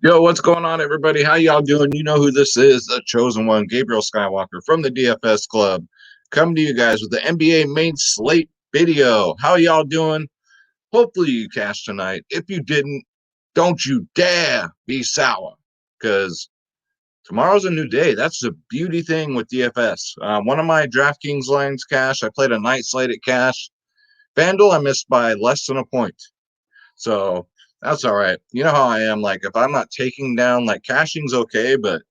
Yo, what's going on, everybody? How y'all doing? You know who this is, the chosen one, Gabriel Skywalker from the DFS Club, coming to you guys with the NBA main slate video. How y'all doing? Hopefully you cashed tonight. If you didn't, don't you dare be sour, because tomorrow's a new day. That's the beauty thing with DFS. One of my DraftKings lines cash. I played a night slate at cash. Fanduel, I missed by less than a point. So that's all right. You know how I am. Like, if I'm not taking down, like, cashing's okay, but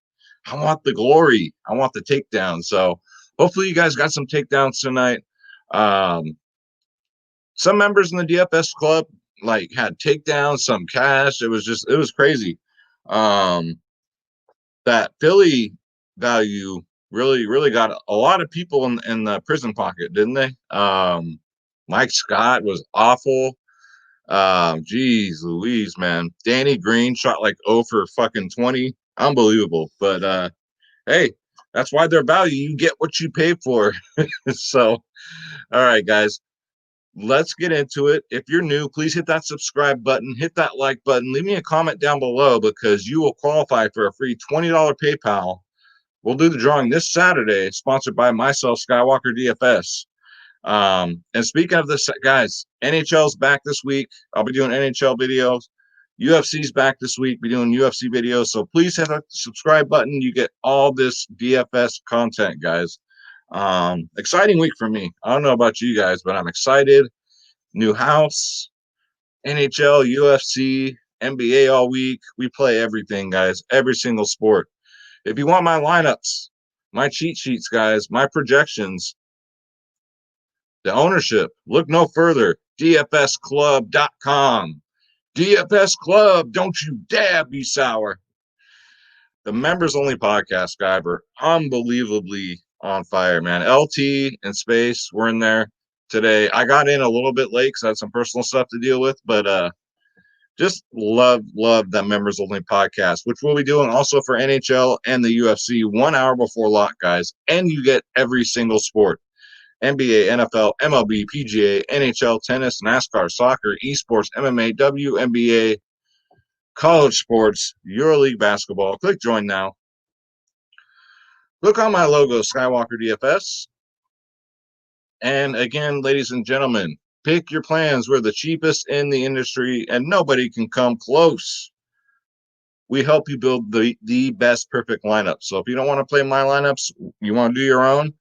I want the glory. I want the takedown. So hopefully you guys got some takedowns tonight. Um, some members in the DFS club like had takedowns, some cash. It was crazy. Um, that Philly value really got a lot of people in the prison pocket, didn't they? Mike Scott was awful. Geez Louise, man. Danny Green shot like 0 for fucking 20. Unbelievable. But hey, that's why they're value. You get what you pay for. So, all right, guys, let's get into it. If you're new, please hit that subscribe button, hit that like button, leave me a comment down below because you will qualify for a free $20 PayPal. We'll do the drawing this Saturday, sponsored by myself, Skywalker DFS. And speaking of this, guys, NHL's back this week. I'll be doing NHL videos. UFC's back this week. Be doing UFC videos. So please hit that subscribe button. You get all this DFS content, guys. Exciting week for me. I don't know about you guys, but I'm excited. New house, NHL, UFC, NBA all week. We play everything, guys. Every single sport. If you want my lineups, my cheat sheets, guys, my projections, the ownership, look no further. DFSclub.com. DFS Club, don't you dare be sour. The members only podcast, guy, were unbelievably on fire, man. LT and Space were in there today. I got in a little bit late because I had some personal stuff to deal with, but just love that members only podcast, which we'll be doing also for NHL and the UFC 1 hour before lock, guys. And you get every single sport. NBA, NFL, MLB, PGA, NHL, tennis, NASCAR, soccer, esports, MMA, WNBA, college sports, EuroLeague basketball. Click join now. Look on my logo, Skywalker DFS. And again, ladies and gentlemen, pick your plans. We're the cheapest in the industry, and nobody can come close. We help you build the best perfect lineup. So if you don't want to play my lineups, you want to do your own,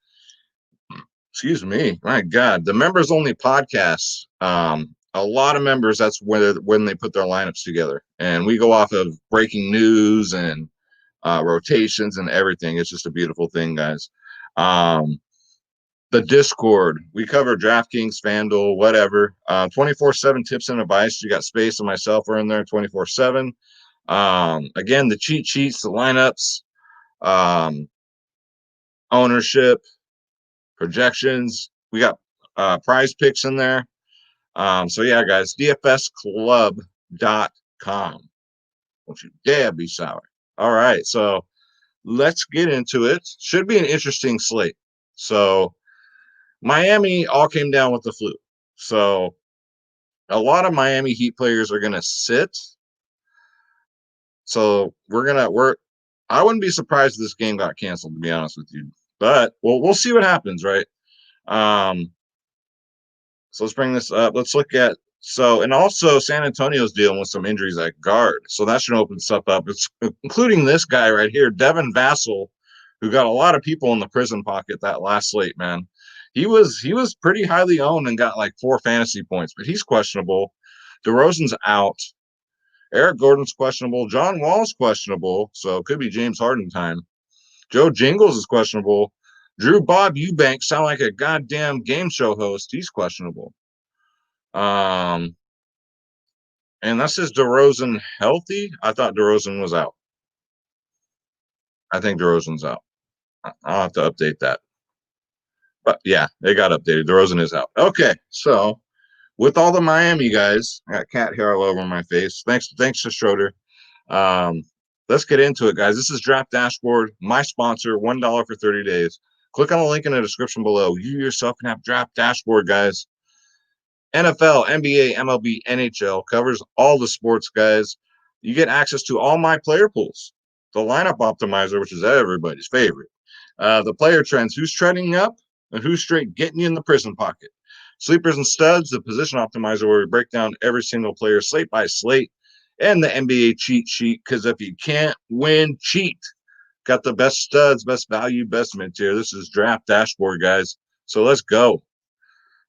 excuse me, my God, the members only podcasts. A lot of members, that's when they put their lineups together, and we go off of breaking news and rotations and everything. It's just a beautiful thing, guys. The Discord, we cover DraftKings, FanDuel, whatever. 24/7 tips and advice. You got Space and myself are in there 24/7. Again, the cheat sheets, the lineups, ownership, projections. We got prize picks in there. So yeah, guys, dfsclub.com. Don't you dare be sour. All right, so let's get into it. Should be an interesting slate. So Miami all came down with the flu. So a lot of Miami Heat players are going to sit. So I wouldn't be surprised if this game got canceled, to be honest with you. But we'll see what happens, right? So let's bring this up. Let's look at and also San Antonio's dealing with some injuries at guard. So that should open stuff up. It's including this guy right here, Devin Vassell, who got a lot of people in the prison pocket that last slate, man. He was pretty highly owned and got like 4 fantasy points, but he's questionable. DeRozan's out. Eric Gordon's questionable. John Wall's questionable, so it could be James Harden time. Joe Jingles is questionable. Drew Bob Eubanks sound like a goddamn game show host. He's questionable. And that says DeRozan healthy. I thought DeRozan was out. I think DeRozan's out. I'll have to update that. But yeah, they got updated. DeRozan is out. Okay, so with all the Miami guys, I got cat hair all over my face. Thanks to Schroeder. Let's get into it, guys. This is Draft Dashboard, my sponsor, $1 for 30 days. Click on the link in the description below. You yourself can have Draft Dashboard, guys. NFL, NBA, MLB, NHL covers all the sports, guys. you get access to all my player pools, the lineup optimizer, which is everybody's favorite, the player trends, who's trending up and who's straight getting you in the prison pocket, sleepers and studs, the position optimizer, where we break down every single player slate by slate, and the NBA cheat sheet, because if you can't win, cheat. Got the best studs, best value, best mid tier. This is draft dashboard, guys. So let's go.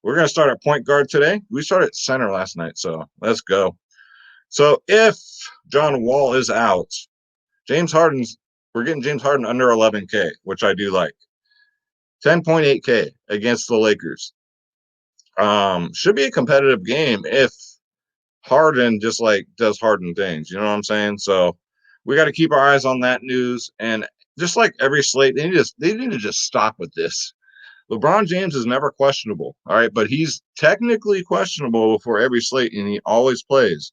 We're going to start at point guard today. We started at center last night, so let's go. So if John Wall is out, we're getting James Harden under 11K, which I do like. 10.8K against the Lakers. Should be a competitive game if Harden just like does Harden things. You know what I'm saying? So we got to keep our eyes on that news. And just like every slate, they need to just stop with this. LeBron James is never questionable, all right, but he's technically questionable for every slate, and he always plays.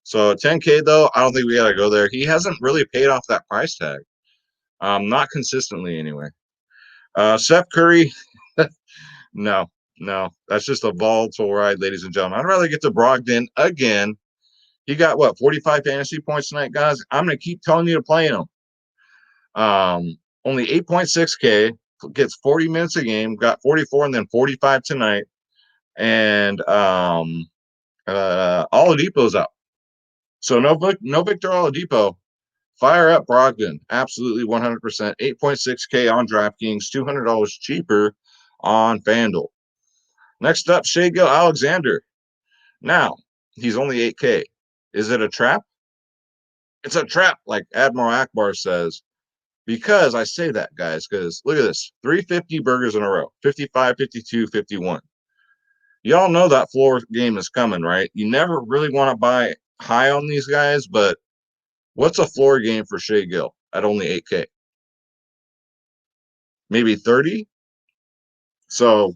So 10K though, I don't think we got to go there. He hasn't really paid off that price tag, not consistently anyway. Seth Curry, no, that's just a volatile ride, ladies and gentlemen. I'd rather get to Brogdon again. He got what 45 fantasy points tonight, guys. I'm gonna keep telling you to play him. Only 8.6K, gets 40 minutes a game, got 44 and then 45 tonight. And Oladipo's out. So no Victor Oladipo. Fire up Brogdon. Absolutely 100%. 8.6K on DraftKings, $200 cheaper on FanDuel. Next up, Shai Gilgeous-Alexander. Now, he's only 8K. Is it a trap? It's a trap, like Admiral Akbar says. Because I say that, guys, because look at this. 350 burgers in a row. 55, 52, 51. Y'all know that floor game is coming, right? You never really want to buy high on these guys, but what's a floor game for Shai Gill at only 8K? Maybe 30? So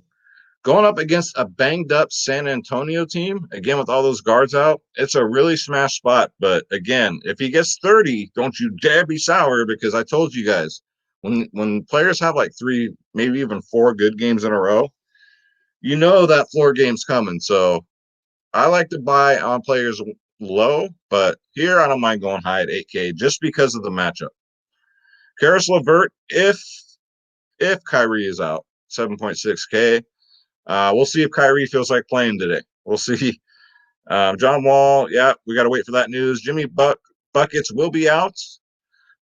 going up against a banged up San Antonio team, again, with all those guards out, it's a really smash spot. But again, if he gets 30, don't you dare be sour, because I told you guys, when players have like 3, maybe even 4 good games in a row, you know that floor game's coming. So I like to buy on players low, but here I don't mind going high at 8K just because of the matchup. Karis LeVert, if Kyrie is out, 7.6K. We'll see if Kyrie feels like playing today. We'll see. John Wall, yeah, we got to wait for that news. Jimmy Buckets will be out.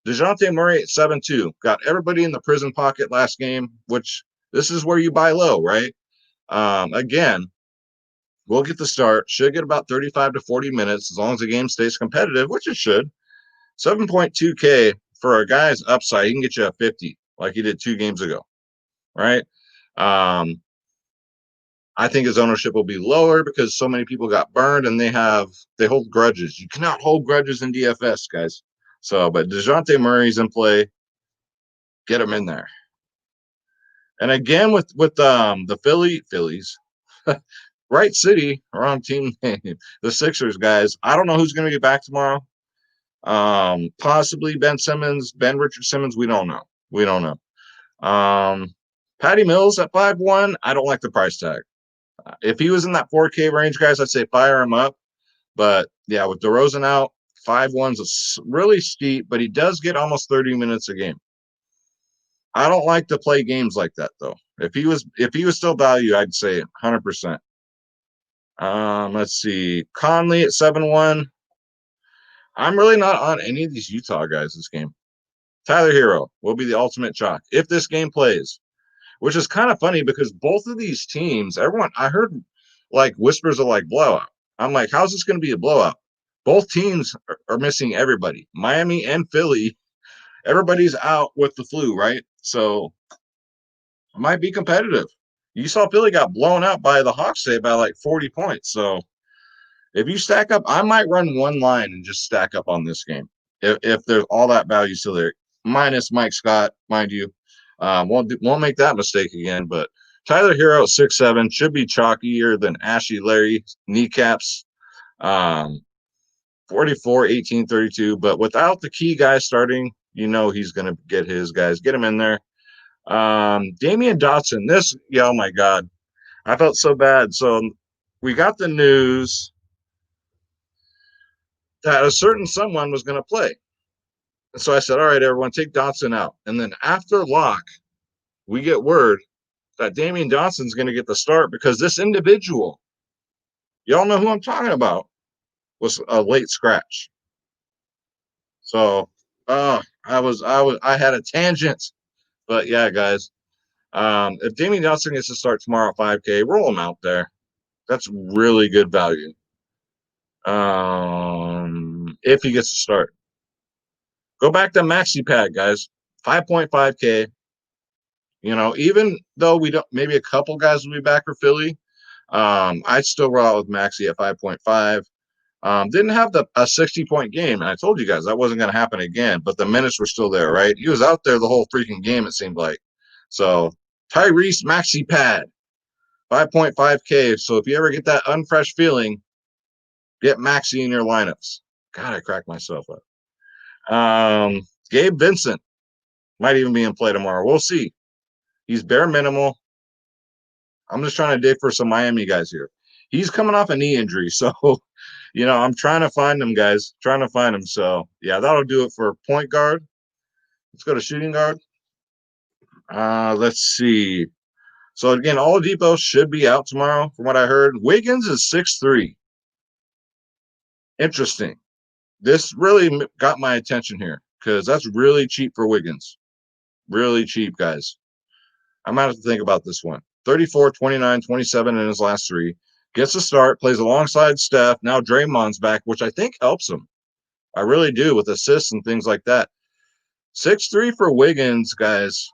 DeJounte Murray at 7.2. Got everybody in the prison pocket last game, which this is where you buy low, right? Again, we'll get the start. Should get about 35 to 40 minutes as long as the game stays competitive, which it should. 7.2K for a guy's upside. He can get you a 50 like he did 2 games ago, right? I think his ownership will be lower because so many people got burned and they hold grudges. You cannot hold grudges in DFS, guys. So, but DeJounte Murray's in play. Get him in there. And again with the Phillies, right city, wrong team name. The Sixers, guys. I don't know who's going to get back tomorrow. Possibly Ben Richard Simmons. We don't know. Patty Mills at 5.1. I don't like the price tag. If he was in that 4K range, guys, I'd say fire him up. But yeah, with DeRozan out, 5.1's really steep, but he does get almost 30 minutes a game. I don't like to play games like that though. If he was still value, I'd say 100%. Let's see. Conley at 7.1. I'm really not on any of these Utah guys this game. Tyler Hero will be the ultimate chalk if this game plays, which is kind of funny because both of these teams, I heard like whispers of like blowout. I'm like, how's this going to be a blowout? Both teams are missing everybody. Miami and Philly, everybody's out with the flu, right? So it might be competitive. You saw Philly got blown out by the Hawks today by like 40 points. So if you stack up, I might run one line and just stack up on this game. If there's all that value still there, minus Mike Scott, mind you. Won't make that mistake again. But Tyler Hero at 6.7 should be chalkier than Ashley Larry kneecaps. 44, 18, 32. But without the key guys starting, you know he's going to get his guys. Get him in there. Damian Dotson. Oh my God. I felt so bad. So we got the news that a certain someone was going to play. And so I said, all right, everyone, take Dotson out. And then after lock, we get word that Damian Johnson's going to get the start because this individual, y'all know who I'm talking about, was a late scratch. So, I had a tangent, but yeah, guys, if Damian Johnson gets to start tomorrow at 5K, roll him out there. That's really good value. If he gets to start, go back to Maxi Pad, guys. 5.5K. You know, even though we don't, maybe a couple guys will be back for Philly. I'd still roll out with Maxi at 5.5. Didn't have a 60-point game, and I told you guys that wasn't going to happen again. But the minutes were still there, right? He was out there the whole freaking game. It seemed like. So Tyrese Maxi Pad, 5.5K. So if you ever get that unfresh feeling, get Maxi in your lineups. God, I cracked myself up. Gabe Vincent might even be in play tomorrow. We'll see. He's bare minimal. I'm just trying to dig for some Miami guys here. He's coming off a knee injury, so you know I'm trying to find him, guys. Trying to find him. So yeah, that'll do it for point guard. Let's go to shooting guard. Let's see. So again, Oladipo should be out tomorrow, from what I heard. Wiggins is 6'3". Interesting. This really got my attention here because that's really cheap for Wiggins. Really cheap, guys. I'm going to have to think about this one. 34, 29, 27 in his last three. Gets a start, plays alongside Steph. Now Draymond's back, which I think helps him. I really do, with assists and things like that. 6'3" for Wiggins, guys.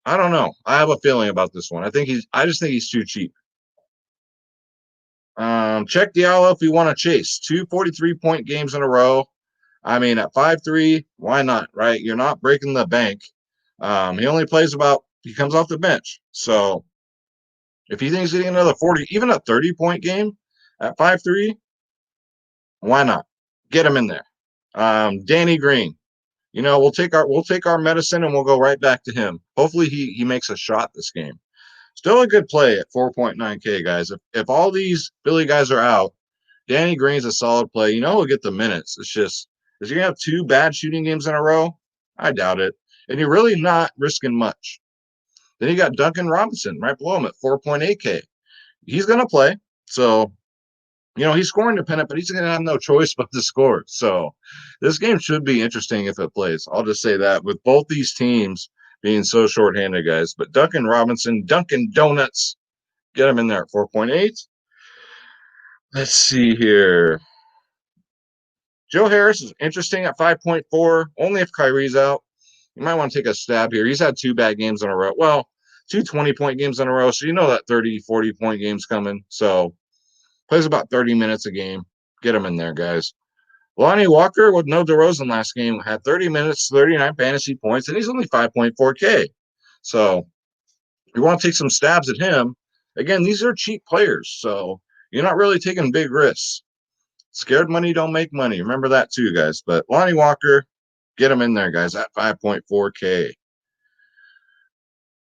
I don't know. I have a feeling about this one. I just think he's too cheap. Check Diallo if you want to chase. 2 43-point games in a row. I mean, at 5'3", why not, right? You're not breaking the bank. He only plays he comes off the bench. So if he thinks he's getting another 40, even a 30-point game at 5'3", why not? Get him in there. Danny Green. You know, we'll take our medicine and we'll go right back to him. Hopefully he makes a shot this game. Still a good play at 4.9K, guys. If all these Philly guys are out, Danny Green's a solid play. You know he'll get the minutes. It's just, is he going to have 2 bad shooting games in a row? I doubt it. And you're really not risking much. Then you got Duncan Robinson right below him at 4.8K. He's going to play. So, you know, he's scoring dependent, but he's going to have no choice but to score. So this game should be interesting if it plays. I'll just say that with both these teams being so shorthanded, guys. But Duncan Robinson, Dunkin' Donuts, get him in there at 4.8. Let's see here. Joe Harris is interesting at 5.4, only if Kyrie's out. You might want to take a stab here. He's had 2 bad games in a row. Well, 2 20-point games in a row, so you know that 30, 40-point game's coming. So plays about 30 minutes a game. Get him in there, guys. Lonnie Walker with no DeRozan last game had 30 minutes, 39 fantasy points, and he's only 5.4K. So you want to take some stabs at him. Again, these are cheap players, so you're not really taking big risks. Scared money don't make money. Remember that too, guys. But Lonnie Walker, get him in there, guys, at 5.4K.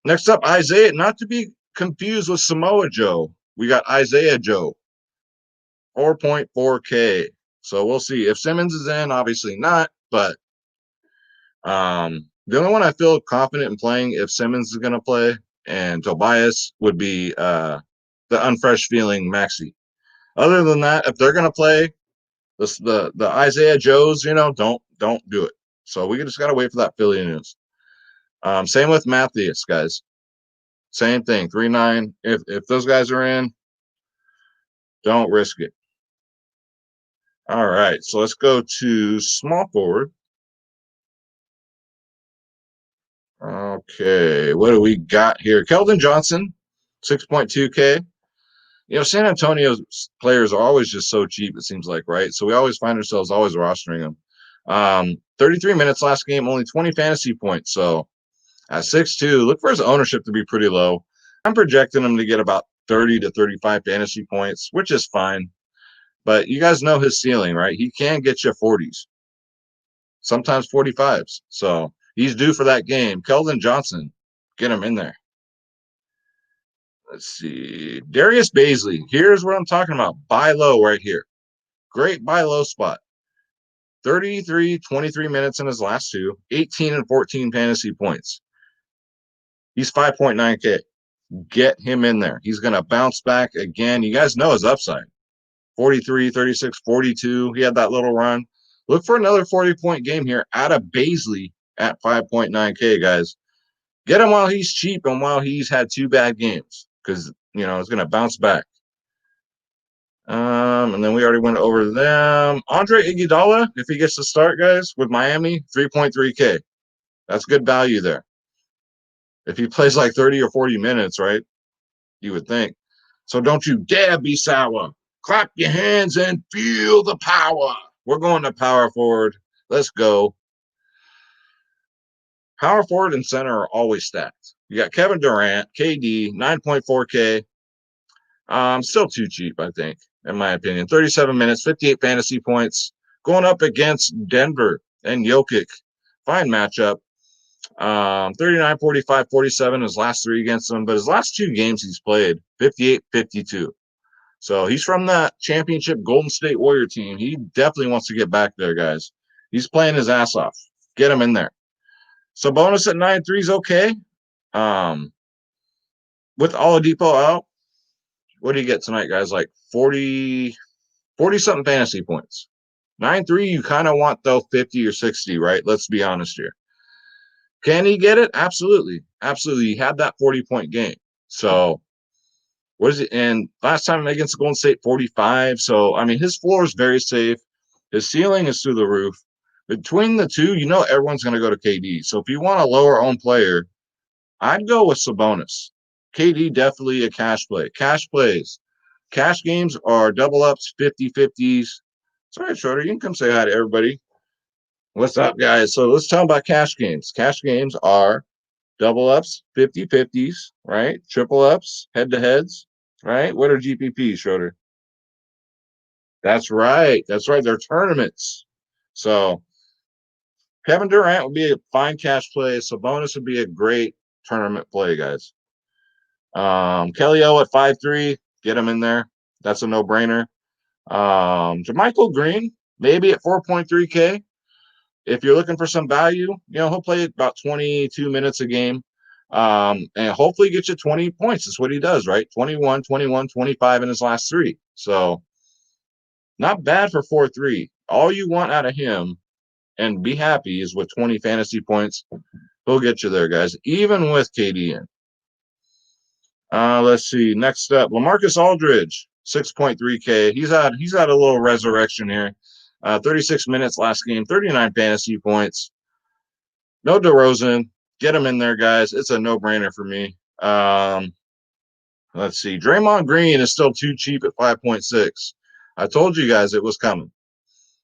Next up, Isaiah, not to be confused with Samoa Joe. We got Isaiah Joe, 4.4K. So we'll see. If Simmons is in, obviously not. But the only one I feel confident in playing if Simmons is going to play and Tobias would be the unfresh feeling Maxi. Other than that, if they're going to play the Isaiah Joes, you know, don't do it. So we just got to wait for that Philly news. Same with Matthews, guys. Same thing, 3.9. If those guys are in, don't risk it. All right, so let's go to small forward. Okay, what do we got here? Keldon Johnson, 6.2K. You know, San Antonio's players are always just so cheap, it seems like, right? So we always find ourselves always rostering them. 33 minutes last game, only 20 fantasy points. So at 6'2", look for his ownership to be pretty low. I'm projecting him to get about 30 to 35 fantasy points, which is fine. But you guys know his ceiling, right? He can get you 40s, sometimes 45s. So he's due for that game. Keldon Johnson, get him in there. Let's see. Darius Baisley. Here's what I'm talking about. Buy low right here. Great buy low spot. 33, 23 minutes in his last two, 18 and 14 fantasy points. He's 5.9K. Get him in there. He's going to bounce back again. You guys know his upside. 43, 36, 42. He had that little run. Look for another 40-point game here out of Baisley at 5.9K, guys. Get him while he's cheap and while he's had two bad games because, it's going to bounce back. And then we already went over them. Andre Iguodala, if he gets to start, guys, with Miami, 3.3K. That's good value there. If he plays like 30 or 40 minutes, right, you would think. So don't you dare be sour. Clap your hands and feel the power. We're going to power forward. Let's go. Power forward and center are always stacked. You got Kevin Durant, KD, 9.4K. Still too cheap, I think, in my opinion. 37 minutes, 58 fantasy points. Going up against Denver and Jokic. Fine matchup. 39, 45, 47 his last three against them. But his last two games he's played, 58, 52. So he's from that championship Golden State Warrior team. He definitely wants to get back there, guys. He's playing his ass off. Get him in there. So bonus at 9.3 is okay. With Oladipo out, what do you get tonight, guys? Like 40 something fantasy points. 9.3, you kind of want though 50 or 60, right? Let's be honest here. Can he get it? Absolutely. Absolutely. He had that 40-point game. So what is it? And last time against Golden State, 45. So, I mean, his floor is very safe. His ceiling is through the roof. Between the two, everyone's going to go to KD. So if you want a lower owned player, I'd go with Sabonis. KD, definitely a cash play. Cash plays. Cash games are double ups, 50-50s. Sorry, Shorter, you can come say hi to everybody. What's up, guys? So let's talk about cash games. Cash games are double ups, 50-50s, right? Triple ups, head-to-heads, right? What are GPPs, Schroeder? That's right. That's right. They're tournaments. So Kevin Durant would be a fine cash play. Sabonis would be a great tournament play, guys. Kelly O at 5.3, get him in there. That's a no-brainer. JaMychal Green, maybe at 4.3K. If you're looking for some value, he'll play about 22 minutes a game. And hopefully get you 20 points. That's what he does, right? 21, 21, 25 in his last three. So not bad for 4.3. All you want out of him and be happy is with 20 fantasy points. He'll get you there, guys, even with KD in. Let's see. Next up, LaMarcus Aldridge, 6.3K. He's had a little resurrection here. 36 minutes last game, 39 fantasy points. No DeRozan. Get him in there, guys. It's a no-brainer for me. Let's see. Draymond Green is still too cheap at 5.6. I told you guys it was coming.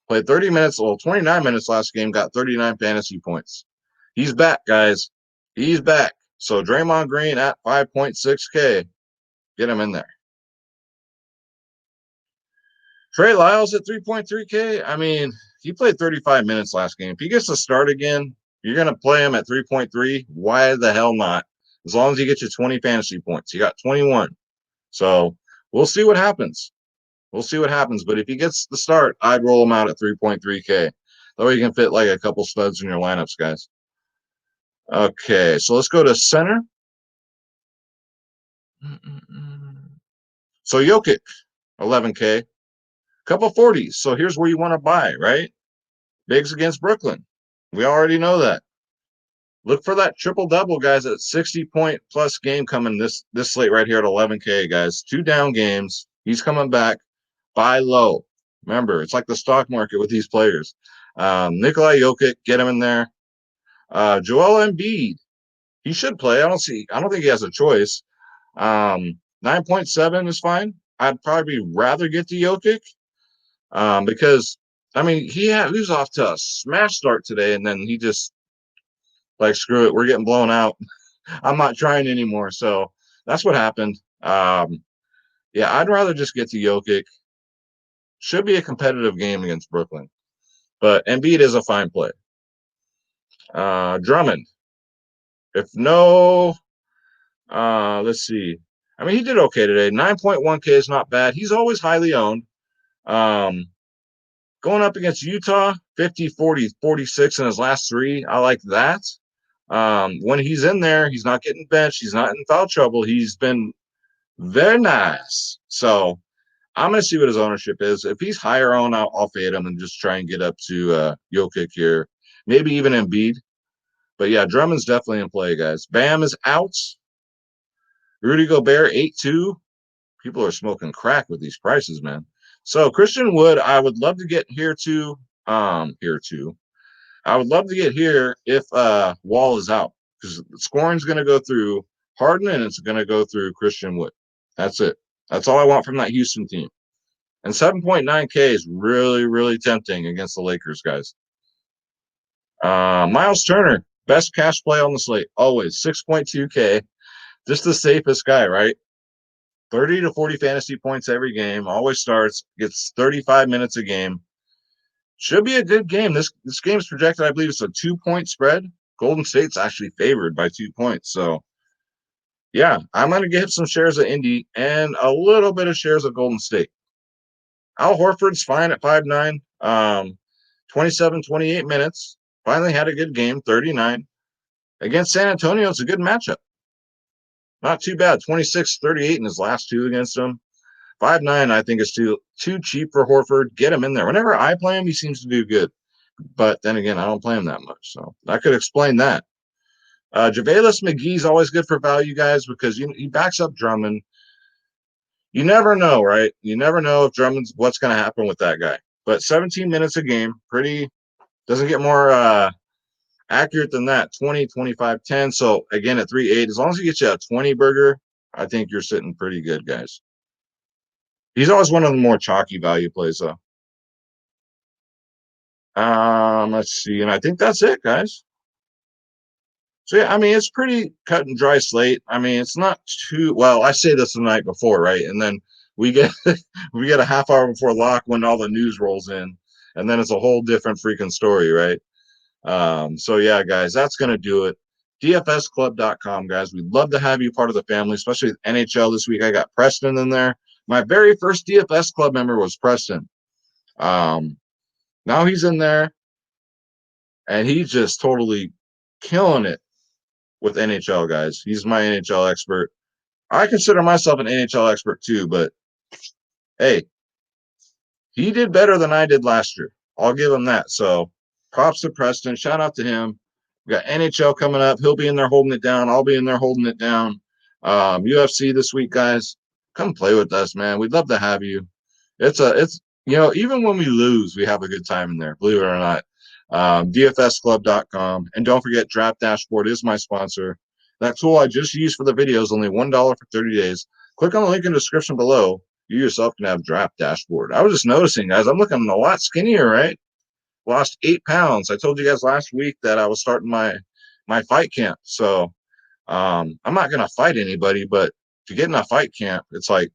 Played 30 minutes, 29 minutes last game, got 39 fantasy points. He's back, guys. He's back. So Draymond Green at 5.6K. Get him in there. Trey Lyles at 3.3K. I mean, he played 35 minutes last game. If he gets to start again, you're going to play him at 3.3. Why the hell not? As long as he gets you 20 fantasy points. He got 21. So we'll see what happens. We'll see what happens. But if he gets the start, I'd roll him out at 3.3K. That way you can fit like a couple studs in your lineups, guys. Okay, so let's go to center. So Jokic, 11K. Couple 40s. So here's where you want to buy, right? Bigs against Brooklyn. We already know that. Look for that triple-double, guys, at 60-point plus game coming this slate right here at 11K, guys. 2 down games. He's coming back. Buy low. Remember, it's like the stock market with these players. Nikolai Jokic, get him in there. Joel Embiid, he should play. I don't think he has a choice. 9.7 is fine. I'd probably rather get to Jokic because, I mean, he was off to a smash start today, and then he just, like, screw it, we're getting blown out. I'm not trying anymore. So that's what happened. Yeah, I'd rather just get to Jokic. Should be a competitive game against Brooklyn. But Embiid is a fine play. Drummond. If no, let's see. I mean, he did okay today. 9.1K is not bad. He's always highly owned. Going up against Utah, 50, 40, 46 in his last three. I like that. When he's in there, he's not getting benched. He's not in foul trouble. He's been very nice. So I'm going to see what his ownership is. If he's higher on, I'll fade him and just try and get up to Jokic here. Maybe even Embiid. But yeah, Drummond's definitely in play, guys. Bam is out. Rudy Gobert, 8-2. People are smoking crack with these prices, man. So Christian Wood, I would love to get here too. Here too. I would love to get here if Wall is out, because scoring's going to go through Harden and it's going to go through Christian Wood. That's it. That's all I want from that Houston team. And 7.9K is really, really tempting against the Lakers, guys. Miles Turner, best cash play on the slate, always 6.2K. Just the safest guy, right? 30 to 40 fantasy points every game, always starts, gets 35 minutes a game. Should be a good game. This game's projected, I believe it's a 2-point spread. Golden State's actually favored by 2 points. So, yeah, I'm going to get some shares of Indy and a little bit of shares of Golden State. Al Horford's fine at 5'9", 27, 28 minutes. Finally had a good game, 39. Against San Antonio, it's a good matchup. Not too bad, 26, 38 in his last two against them. 5'9", I think is too cheap for Horford. Get him in there. Whenever I play him, he seems to do good. But then again, I don't play him that much. So that could explain that. JaVale McGee's always good for value, guys, because he backs up Drummond. You never know, right? You never know if Drummond's what's going to happen with that guy. But 17 minutes a game, doesn't get more accurate than that. 20, 25, 10. So again, at 3.8, as long as he gets you a 20 burger, I think you're sitting pretty good, guys. He's always one of the more chalky value plays, though. Let's see, and I think that's it, guys. So yeah, I mean, it's pretty cut and dry slate. I mean, it's not too well. I say this the night before, right? And then we get we get a half hour before lock when all the news rolls in, and then it's a whole different freaking story, right? So yeah, guys, that's gonna do it. DFSclub.com, guys. We'd love to have you part of the family, especially with NHL this week. I got Preston in there. My very first DFS club member was Preston. Now he's in there, and he's just totally killing it with NHL, guys. He's my NHL expert. I consider myself an NHL expert too, but hey, he did better than I did last year. I'll give him that. So props to Preston. Shout out to him. We got NHL coming up. He'll be in there holding it down. I'll be in there holding it down. UFC this week, guys. Come play with us, man. We'd love to have you. It's even when we lose, we have a good time in there, believe it or not. DFSclub.com. And don't forget, Draft Dashboard is my sponsor. That tool I just used for the video is only $1 for 30 days. Click on the link in the description below. You yourself can have Draft Dashboard. I was just noticing, guys, I'm looking a lot skinnier, right? Lost 8 pounds. I told you guys last week that I was starting my fight camp. So I'm not going to fight anybody, but to get in a fight camp, it's like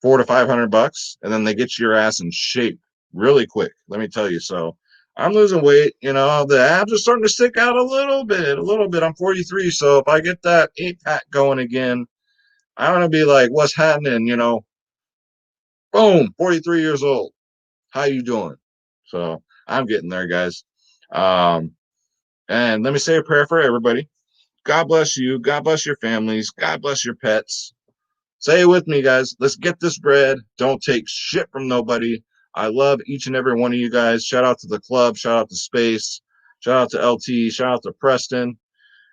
$400 to $500, and then they get your ass in shape really quick. Let me tell you. So I'm losing weight. The abs are starting to stick out a little bit. I'm 43, so if I get that 8-pack going again, I'm gonna be like, "What's happening?" Boom, 43 years old. How you doing? So I'm getting there, guys. And let me say a prayer for everybody. God bless you. God bless your families. God bless your pets. Say it with me, guys. Let's get this bread. Don't take shit from nobody. I love each and every one of you guys. Shout out to the club. Shout out to Space. Shout out to LT. Shout out to Preston.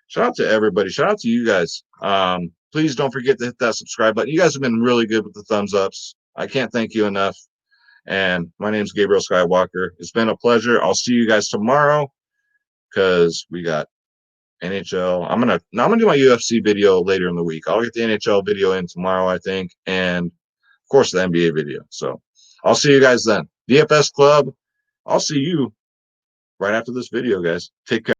Shout out to everybody. Shout out to you guys. Please don't forget to hit that subscribe button. You guys have been really good with the thumbs ups. I can't thank you enough. And my name's Gabriel Skywalker. It's been a pleasure. I'll see you guys tomorrow because we got NHL. I'm gonna do my UFC video later in the week. I'll get the NHL video in tomorrow, I think, and of course the NBA video. So I'll see you guys then. DFS Club. I'll see you right after this video, guys. Take care.